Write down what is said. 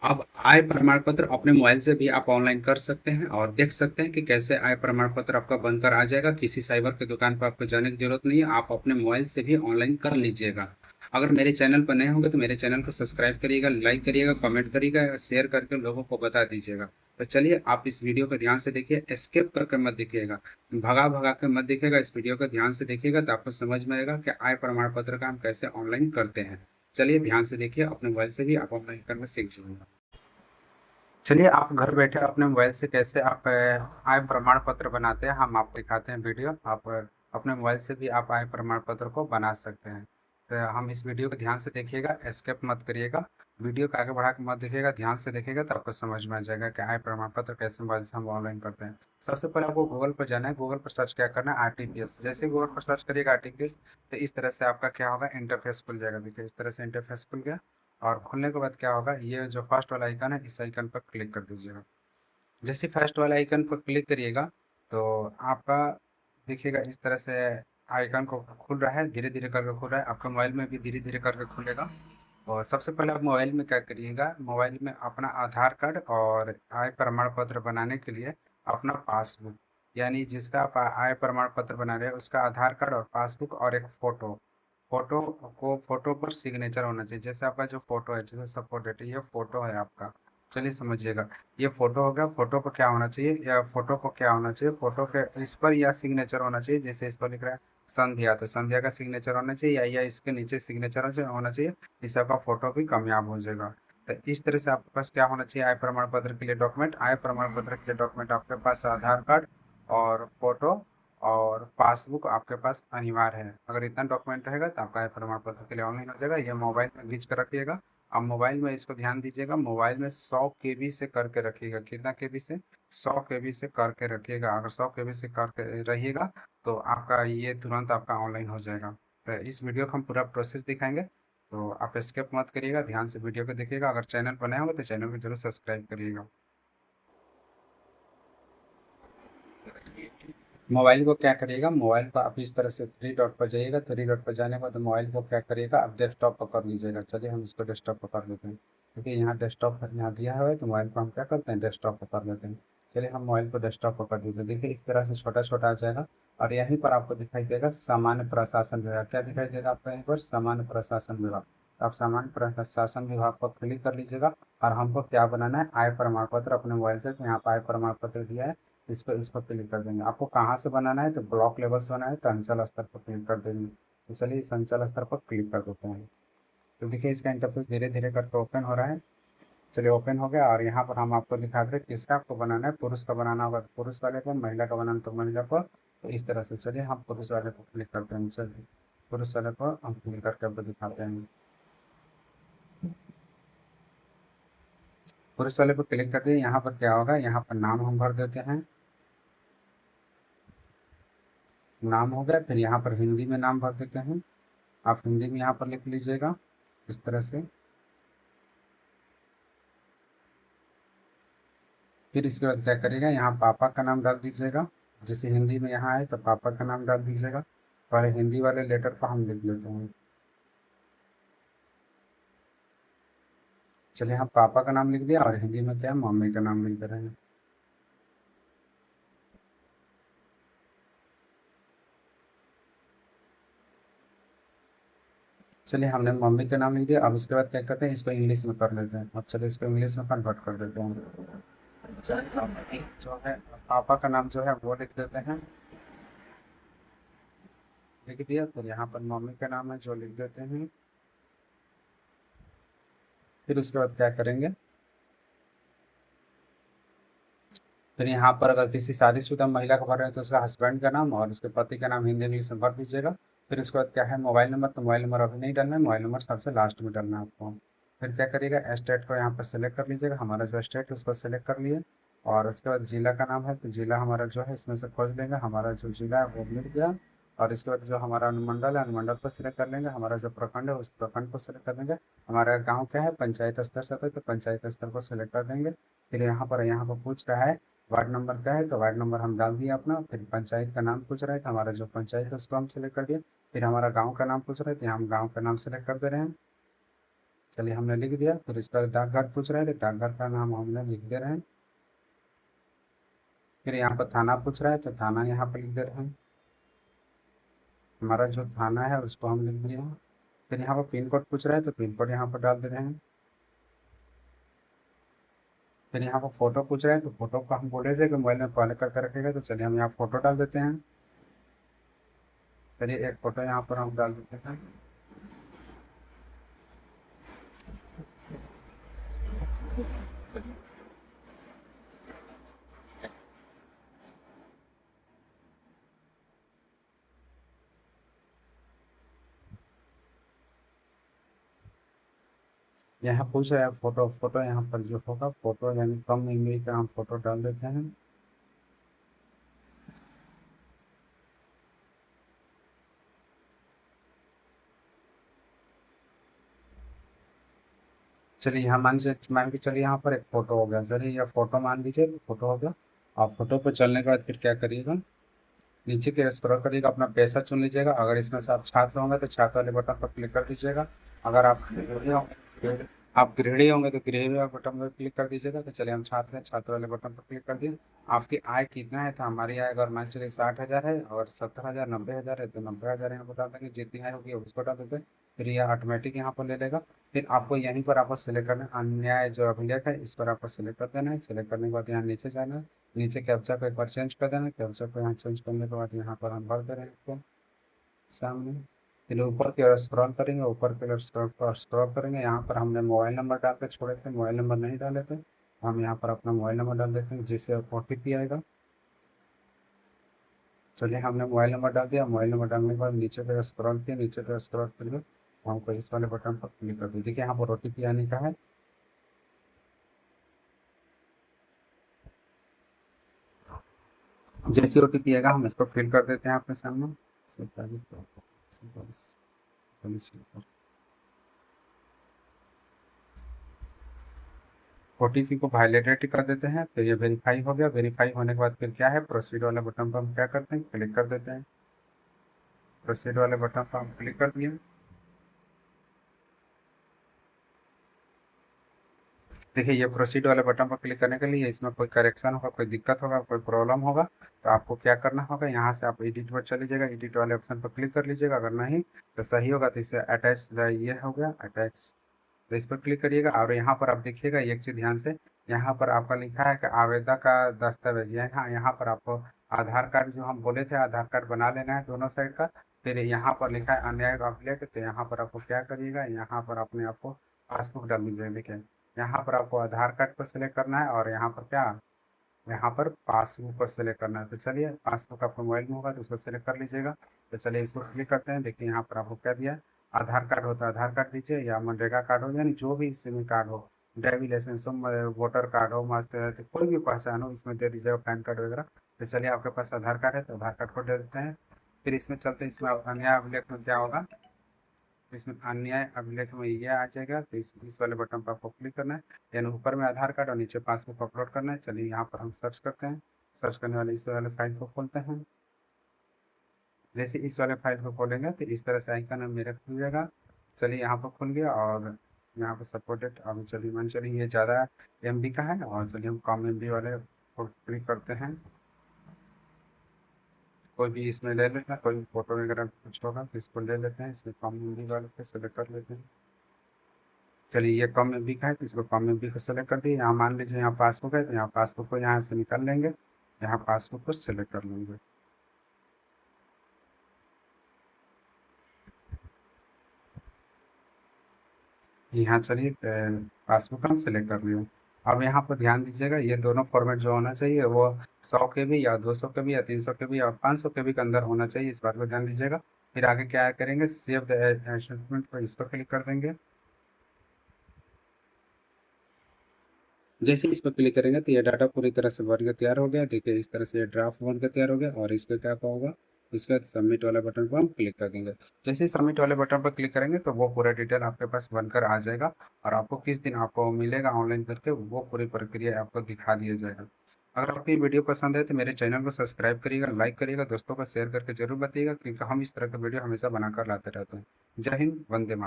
अब आय प्रमाण पत्र अपने मोबाइल से भी आप ऑनलाइन कर सकते हैं और देख सकते हैं कि कैसे आय प्रमाण पत्र आपका बनकर आ जाएगा। किसी साइबर की दुकान पर आपको जाने की जरूरत नहीं है, आप अपने मोबाइल से भी ऑनलाइन कर लीजिएगा। अगर मेरे चैनल पर नए होंगे तो मेरे चैनल को सब्सक्राइब करिएगा, लाइक करिएगा, कमेंट करिएगा, शेयर करके लोगों को बता दीजिएगा। तो चलिए आप इस वीडियो को ध्यान से देखिए, एस्केप करके मत देखिएगा, भगा भगा के मत देखिएगा। इस वीडियो को ध्यान से देखिएगा तो आपको समझ में आएगा कि आय प्रमाण पत्र का हम कैसे ऑनलाइन करते हैं। चलिए ध्यान से देखिए, अपने मोबाइल से भी आप ऑनलाइन करना सीख जाइएगा। चलिए आप घर बैठे अपने मोबाइल से कैसे आप आय प्रमाण पत्र बनाते हैं हम आपको दिखाते हैं वीडियो। आप अपने मोबाइल से भी आप आय प्रमाण पत्र को बना सकते हैं। तो हम इस वीडियो को ध्यान से देखिएगा, एस्केप मत करिएगा, वीडियो को आगे बढ़ा के मत देखिएगा, ध्यान से देखिएगा तो आपको समझ में आ जाएगा कि आय प्रमाण पत्र कैसे मोबाइल से हम ऑनलाइन करते हैं। सबसे पहले आपको गूगल पर जाना है, गूगल पर सर्च क्या करना है, आरटीपीएस। जैसे ही गूगल पर सर्च करिएगा आरटीपीएस तो इस तरह से आपका क्या होगा, इंटरफेस खुल जाएगा। देखिए इस तरह से इंटरफेस खुल गया। और खुलने के बाद क्या होगा, ये जो फर्स्ट वाला आइकन है इस आइकन पर क्लिक कर दीजिएगा। जैसे फर्स्ट वाले आइकन पर क्लिक करिएगा तो आपका देखिएगा इस तरह से आइकन को खुल रहा है, धीरे धीरे करके खुल रहा है। आपका मोबाइल में भी धीरे धीरे करके खुलेगा। और सबसे पहले आप मोबाइल में क्या करिएगा, मोबाइल में अपना आधार कार्ड और आय प्रमाण पत्र बनाने के लिए अपना पासबुक, यानी जिसका आप आय प्रमाण पत्र बना रहे हैं उसका आधार कार्ड और पासबुक और एक फ़ोटो। फ़ोटो पर सिग्नेचर होना चाहिए। जैसे आपका जो फ़ोटो है, जैसे सपोर्ट डेट ये फ़ोटो है आपका। चलिए समझिएगा, ये फ़ोटो हो गया। फ़ोटो को क्या होना चाहिए, या फ़ोटो को क्या होना चाहिए, फ़ोटो के इस पर या सिग्नेचर होना चाहिए। जैसे इस पर लिख रहा है संध्या, तो संध्या का सिग्नेचर होना चाहिए, या इसके नीचे सिग्नेचर होना चाहिए। इससे आपका फ़ोटो भी कामयाब हो जाएगा। तो इस तरह से आपके पास क्या होना चाहिए, आय प्रमाण पत्र के लिए डॉक्यूमेंट। आय प्रमाण पत्र के लिए डॉक्यूमेंट आपके पास आधार कार्ड और फ़ोटो और पासबुक आपके पास अनिवार्य है। अगर इतना डॉक्यूमेंट रहेगा तो आपका आय प्रमाण पत्र के लिए ऑनलाइन हो जाएगा। ये मोबाइल में खींच कर रखिएगा। अब मोबाइल में इसको ध्यान दीजिएगा, मोबाइल में 100 KB से करके रखिएगा। कितना KB से, 100 KB से करके रखिएगा। अगर 100 KB से करके रहिएगा तो आपका ये तुरंत आपका ऑनलाइन हो जाएगा। तो इस वीडियो को हम पूरा प्रोसेस दिखाएंगे, तो आप स्किप मत करिएगा, ध्यान से वीडियो को देखिएगा। अगर चैनल पर नए होंगे तो चैनल को जरूर सब्सक्राइब करिएगा। मोबाइल को क्या करिएगा, मोबाइल को आप इस तरह से थ्री डॉट पर जाइएगा। थ्री डॉट पर जाने के बाद मोबाइल को क्या करिएगा, आप डेस्कटॉप पर कर लीजिएगा। चलिए हम इसको डेस्कटॉप पर कर लेते हैं, क्योंकि यहाँ डेस्कटॉप पर यहाँ दिया हुआ है तो मोबाइल को हम क्या करते हैं, डेस्कटॉप पर कर लेते हैं। चलिए हम मोबाइल को डेस्कटॉप पर कर देते हैं। देखिए इस तरह से छोटा छोटा आ जाएगा और यहीं पर आपको दिखाई देगा सामान्य प्रशासन विभाग। क्या दिखाई देगा आपको यहीं पर, सामान्य प्रशासन विभाग। तो आप सामान्य प्रशासन विभाग पर क्लिक कर लीजिएगा। और हमको क्या बनाना है, आय प्रमाण पत्र अपने मोबाइल से। तो यहाँ पर आय प्रमाण पत्र दिया है, इस पर क्लिक कर देंगे। आपको कहाँ से बनाना है, तो ब्लॉक लेवल से बनाना है तो अंचल स्तर पर क्लिक कर देंगे। तो चलिए इस अंचल स्तर पर क्लिक कर देते हैं। तो देखिए इसका इंटरफेस धीरे धीरे करके ओपन हो रहा है। चलिए ओपन हो गया और यहाँ पर हम आपको दिखा रहे हैं किसका आपको बनाना है। पुरुष का बनाना होगा तो पुरुष वाले को, महिला का बनाना तो महिला को। तो इस तरह से चलिए हम पुरुष वाले को क्लिक करते हैं। चलिए पुरुष वाले को हम क्लिक करके आपको दिखाते हैं। पुरुष वाले को क्लिक करते हैं। यहाँ पर क्या होगा, यहाँ पर नाम हम भर देते हैं। नाम हो गया, फिर यहाँ पर हिंदी में नाम भर देते हैं। आप हिंदी में यहाँ पर लिख लीजिएगा इस तरह से। फिर इसके बाद क्या करिएगा, यहाँ पापा का नाम डाल दीजिएगा। जैसे हिंदी में यहाँ आए तो पापा का नाम डाल दीजिएगा। और हिंदी वाले लेटर को हम लिख लेते हैं। चलिए यहाँ पापा का नाम लिख दिया और हिंदी में क्या है, मम्मी का नाम लिख दे रहे हैं। चलिए हमने मम्मी का नाम लिख दिया। अब उसके बाद क्या करते हैं, इसको इंग्लिश में कर लेते हैं। अब चलिए इसको इंग्लिश में कन्वर्ट कर देते हैं। चलिए, जो है पापा का नाम जो है वो लिख देते हैं। लिख दिया, फिर यहाँ पर मम्मी का नाम है जो लिख देते हैं। फिर उसके बाद क्या करेंगे, फिर यहाँ पर अगर किसी शादीशुदा महिला को भर रहे हैं तो उसका हस्बैंड का नाम और उसके पति का नाम हिंदी इंग्लिश में भर दीजिएगा। फिर उसके बाद क्या है, मोबाइल नंबर। तो मोबाइल नंबर अभी नहीं डालना है, मोबाइल नंबर सबसे लास्ट में डालना है आपको। फिर क्या करिएगा, स्टेट को यहाँ पर सेलेक्ट कर लीजिएगा। हमारा जो स्टेट है उसको सेलेक्ट कर लिए। और उसके बाद जिला का नाम है तो जिला हमारा जो है इसमें से खोज लेंगे। हमारा जो जिला है वो मिल गया। और इसके बाद जो हमारा अनुमंडल है, अनुमंडल को सिलेक्ट कर लेंगे। हमारा जो प्रखंड है उस प्रखंड को सिलेक्ट कर देंगे। हमारा गांव क्या है, पंचायत स्तर से आता है तो पंचायत स्तर को सिलेक्ट कर देंगे। फिर यहाँ पर पूछ रहा है वार्ड नंबर क्या है, तो वार्ड नंबर हम डाल दिए अपना। फिर पंचायत का नाम पूछ रहा है तो हमारा जो पंचायत है उसको हम सिलेक्ट कर दिए। फिर हमारा गांव का नाम पूछ रहा है तो यहाँ हम गांव का नाम सेलेक्ट कर दे रहे हैं। चलिए हमने लिख दिया। फिर इसका डाकघर पूछ रहा है तो डाकघर का नाम हमने लिख दे रहे हैं। फिर यहाँ पर थाना पूछ रहा है तो थाना यहाँ पर लिख दे रहे हैं। हमारा जो थाना है उसको हम लिख दिए हैं। फिर यहाँ पर पिन कोड पूछ रहा है तो पिन कोड यहाँ पर डाल दे रहे हैं। फिर यहाँ पर फोटो पूछ रहा है तो फोटो को हम बोले थे कि मोबाइल में पहले करके रखेगा, तो चलिए हम यहाँ फोटो डाल देते हैं। चलिए एक फोटो यहाँ पर हम डाल देते हैं। यहाँ पूछ रहा है फोटो, फोटो यहाँ पर जो होगा फोटो यानी कम एमबी का हम फोटो डाल देते हैं। चलिए यहाँ मान के चलिए यहाँ पर एक फोटो हो गया। चलिए यह फोटो मान लीजिए तो फोटो हो गया। आप फोटो पर चलने के बाद फिर क्या करिएगा, नीचे की स्क्रॉल करिएगा, अपना पैसा चुन लीजिएगा। अगर इसमें से आप छात्र होंगे तो छात्र वाले बटन पर क्लिक कर दीजिएगा। अगर आप गृहिणी होंगे तो गृहिणी वाले बटन पर क्लिक कर दीजिएगा। तो चलिए हम छात्र हैं, छात्र वाले बटन पर क्लिक कर दिए। आपकी आय कितना है, तो हमारी आय अगर मान चलिए 60,000 है और 70,000 90,000 है तो 90,000 यहाँ पर डाल देंगे। जितनी आय होगी उसको डाल देते हैं। फिर यह ऑटोमेटिक यहाँ पर ले लेगा। फिर आपको यहीं पर आपको सेलेक्ट करना है अन्याय जो अभिलेख है, इस पर आपको सेलेक्ट कर देना है। सेलेक्ट करने के बाद यहाँ नीचे जाना है। नीचे कैप्चा को एक बार चेंज कर देना है। कैप्चा को यहाँ चेंज करने के बाद यहाँ पर हम भर दे रहे हैं आपको सामने। फिर ऊपर की ओर स्क्रॉल करेंगे, ऊपर की ओर स्क्रॉल करेंगे। यहाँ पर हमने मोबाइल नंबर डाल के छोड़े थे, मोबाइल नंबर नहीं डाले थे, हम यहाँ पर अपना मोबाइल नंबर डाल देते हैं जिससे OTP आएगा। चलिए हमने मोबाइल नंबर डाल दिया। मोबाइल नंबर डालने के बाद नीचे पे स्क्रॉल किया, नीचे पे स्क्रॉल करिए, हमको इस वाले बटन पर क्लिक कर दिए। देखिए यहाँ पर OTP आने का है। जैसे OTP आएगा हम इसको फिल कर देते हैं आपके सामने। OTP को वैलिडेट कर देते हैं। फिर ये वेरीफाई हो गया। वेरीफाई होने के बाद फिर क्या है, प्रोसीड वाले बटन पर हम क्या करते हैं, क्लिक कर देते हैं। प्रोसीड वाले बटन पर हम क्लिक कर दिए। देखिए ये प्रोसीड वाले बटन पर क्लिक करने के लिए इसमें कोई करेक्शन होगा, कोई दिक्कत होगा, कोई प्रॉब्लम होगा तो आपको क्या करना होगा, यहाँ से आप एडिट पर चले जाइएगा, एडिट वाले ऑप्शन पर क्लिक कर लीजिएगा। अगर नहीं तो सही होगा तो इस पर अटैच, ये हो गया अटैच, तो इस पर क्लिक करिएगा। और यहाँ पर आप देखिएगा एक चीज़ ध्यान से, यहाँ पर आपका लिखा है कि आवेदक का दस्तावेज, यहाँ पर आपको आधार कार्ड जो हम बोले थे आधार कार्ड बना लेना है दोनों साइड का। फिर यहाँ पर लिखा है अन्याय अभिलेख, तो यहाँ पर आपको क्या करिएगा, यहाँ पर अपने आपको पासबुक डाल दीजिएगा। देखिए यहाँ पर आपको आधार कार्ड को सिलेक्ट करना है और यहाँ पर क्या, यहाँ पर पासबुक को सिलेक्ट करना है। तो चलिए पासबुक आपको मोबाइल में होगा तो उसको सिलेक्ट कर लीजिएगा। तो चलिए इसको क्लिक करते हैं। देखिए यहाँ पर आपको क्या दिया, आधार कार्ड होता है आधार कार्ड दीजिए, या मनरेगा कार्ड हो, यानी जो भी इसमें कार्ड हो, ड्राइविंग लाइसेंस हो, वोटर कार्ड हो, मास्टर, तो कोई भी पहचान हो इसमें दे दीजिएगा, पैन कार्ड वगैरह। तो चलिए आपके पास आधार कार्ड है तो आधार कार्ड को दे देते हैं। फिर इसमें चलते हैं, इसमें अन्य अभिलेख में क्या होगा, इसमें अन्याय अभिलेख में ये आ जाएगा। तो इस वाले बटन पर आपको क्लिक करना है, यानी ऊपर में आधार कार्ड और नीचे पासबुक अपलोड करना है। चलिए यहाँ पर हम सर्च करते हैं। सर्च करने वाले इस वाले फाइल को खोलते हैं। जैसे इस वाले फाइल को खोलेंगे तो इस तरह से आइकन मेरा खुल जाएगा। चलिए यहाँ पर खुल गया और यहाँ पर सपोर्टेड, अब चलिए मान चलिए ये ज़्यादा MB का है और चलिए हम कम MB वाले को क्लिक करते हैं। कोई भी इसमें ले लेते हैं, कोई फोटो वगैरह कुछ होगा तो इसको ले लेते हैं, इसमें कम MB वाले पे सेलेक्ट कर लेते हैं। चलिए ये कम MB का है तो इसको कम MB को सेलेक्ट कर दिए। यहाँ मान लीजिए यहाँ पासबुक है तो यहाँ पासबुक को यहाँ से निकाल लेंगे, यहाँ पासबुक को सेलेक्ट कर लेंगे। यहाँ चलिए पासबुक हम सेलेक्ट कर लिया। अब यहाँ पर ध्यान दीजिएगा ये दोनों फॉर्मेट जो होना चाहिए वो 100 KB या 200 KB या 300 KB या 500 KB के अंदर होना चाहिए, इस बात को ध्यान दीजिएगा। फिर आगे क्या करेंगे, सेव द एडजस्टमेंट पर इस पर क्लिक कर देंगे। जैसे इस पर क्लिक करेंगे तो ये डाटा पूरी तरह से बन के तैयार हो गया। देखिए इस तरह से ये ड्राफ्ट बन के तैयार हो गया। और इस पर क्या होगा, इस पर सबमिट वाला बटन पर हम क्लिक कर देंगे। जैसे ही सबमिट वाले बटन पर क्लिक करेंगे तो वो पूरा डिटेल आपके पास बनकर आ जाएगा और आपको किस दिन आपको मिलेगा ऑनलाइन करके वो पूरी प्रक्रिया आपको दिखा दिया जाएगा। अगर आपको ये वीडियो पसंद है तो मेरे चैनल को सब्सक्राइब करिएगा, लाइक करिएगा, दोस्तों को शेयर करके जरूर बताइएगा, क्योंकि हम इस तरह का वीडियो हमेशा बनाकर लाते रहते हैं। जय हिंद, वंदे मातरम।